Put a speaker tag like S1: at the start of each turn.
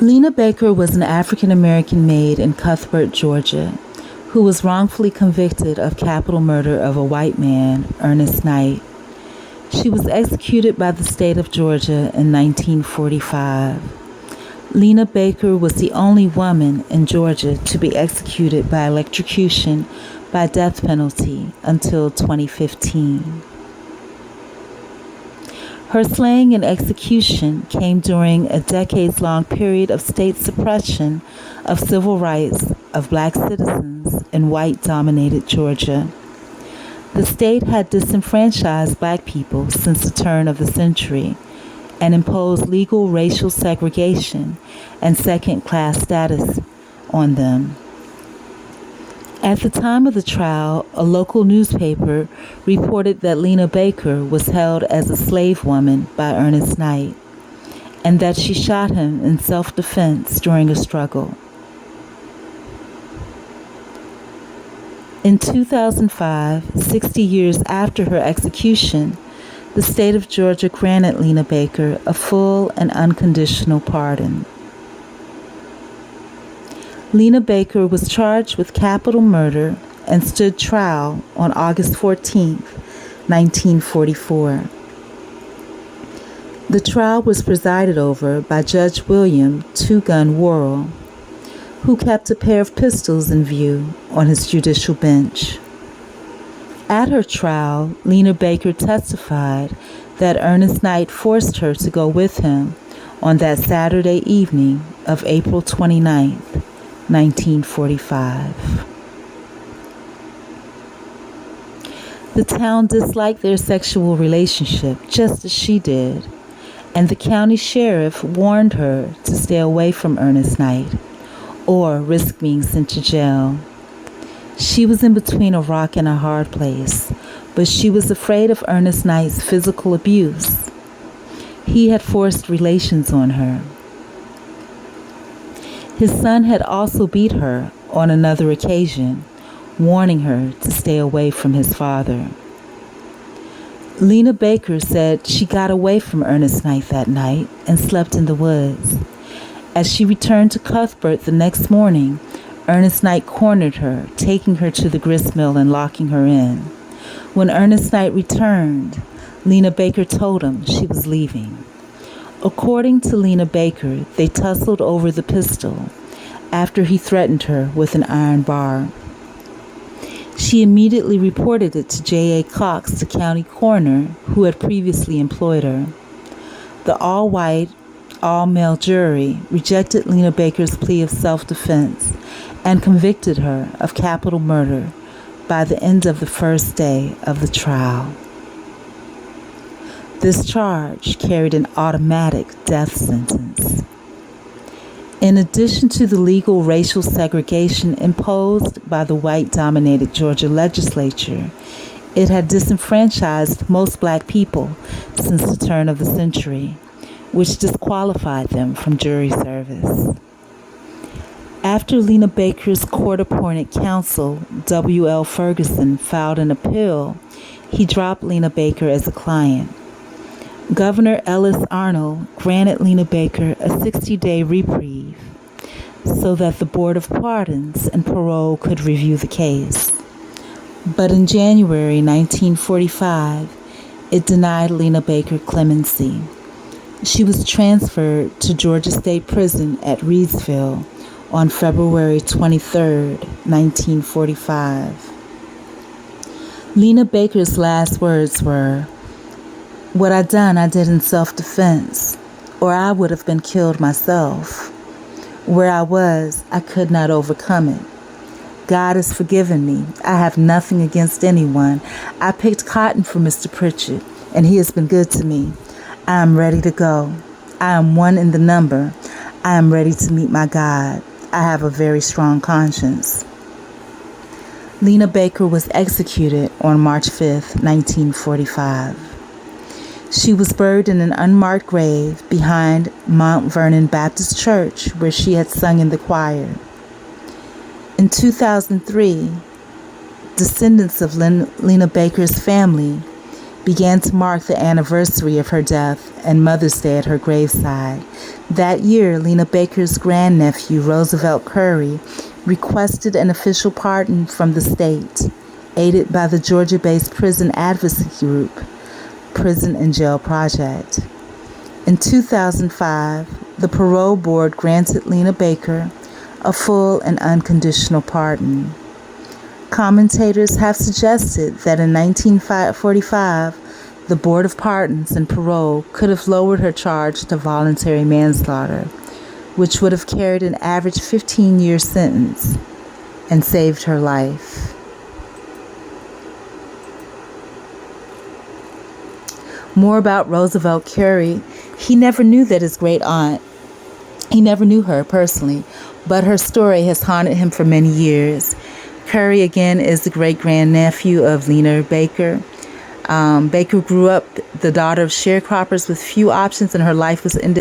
S1: Lena Baker was an African-American maid in Cuthbert, Georgia, who was wrongfully convicted of capital murder of a white man, Ernest Knight. She was executed by the state of Georgia in 1945. Lena Baker was the only woman in Georgia to be executed by electrocution by death penalty until 2015. Her slaying and execution came during a decades-long period of state suppression of civil rights of black citizens in white-dominated Georgia. The state had disenfranchised black people since the turn of the century and imposed legal racial segregation and second-class status on them. At the time of the trial, a local newspaper reported that Lena Baker was held as a slave woman by Ernest Knight and that she shot him in self-defense during a struggle. In 2005, 60 years after her execution, the state of Georgia granted Lena Baker a full and unconditional pardon. Lena Baker was charged with capital murder and stood trial on August 14, 1944. The trial was presided over by Judge William Two Gun Worrell, who kept a pair of pistols in view on his judicial bench. At her trial, Lena Baker testified that Ernest Knight forced her to go with him on that Saturday evening of April 29th, 1945. The town disliked their sexual relationship just as she did, and the county sheriff warned her to stay away from Ernest Knight or risk being sent to jail. She was in between a rock and a hard place, but she was afraid of Ernest Knight's physical abuse. He had forced relations on her. His son had also beat her on another occasion, warning her to stay away from his father. Lena Baker said she got away from Ernest Knight that night and slept in the woods. As she returned to Cuthbert the next morning, Ernest Knight cornered her, taking her to the grist mill and locking her in. When Ernest Knight returned, Lena Baker told him she was leaving. According to Lena Baker, they tussled over the pistol after he threatened her with an iron bar. She immediately reported it to J.A. Cox, the county coroner who had previously employed her. The all-white, all-male jury rejected Lena Baker's plea of self-defense and convicted her of capital murder by the end of the first day of the trial. This charge carried an automatic death sentence. In addition to the legal racial segregation imposed by the white-dominated Georgia legislature, it had disenfranchised most black people since the turn of the century, which disqualified them from jury service. After Lena Baker's court-appointed counsel, W.L. Ferguson, filed an appeal, he dropped Lena Baker as a client. Governor Ellis Arnold granted Lena Baker a 60-day reprieve so that the Board of Pardons and Parole could review the case. But in January 1945, it denied Lena Baker clemency. She was transferred to Georgia State Prison at Reidsville on February 23, 1945. Lena Baker's last words were, "What I done, I did in self-defense, or I would have been killed myself. Where I was, I could not overcome it. God has forgiven me. I have nothing against anyone. I picked cotton for Mr. Pritchett, and he has been good to me. I am ready to go. I am one in the number. I am ready to meet my God. I have a very strong conscience." Lena Baker was executed on March 5, 1945. She was buried in an unmarked grave behind Mount Vernon Baptist Church, where she had sung in the choir. In 2003, descendants of Lena Baker's family began to mark the anniversary of her death and Mother's Day at her graveside. That year, Lena Baker's grandnephew, Roosevelt Curry, requested an official pardon from the state, aided by the Georgia-based prison advocacy group, Prison and Jail Project. In 2005, the parole board granted Lena Baker a full and unconditional pardon. Commentators have suggested that in 1945, the Board of Pardons and Parole could have lowered her charge to voluntary manslaughter, which would have carried an average 15-year sentence and saved her life. More about Roosevelt Curry. He never knew that his great aunt, he never knew her personally, but her story has haunted him for many years. Curry, again, is the great-grandnephew of Lena Baker. Baker grew up the daughter of sharecroppers with few options, and her life was ended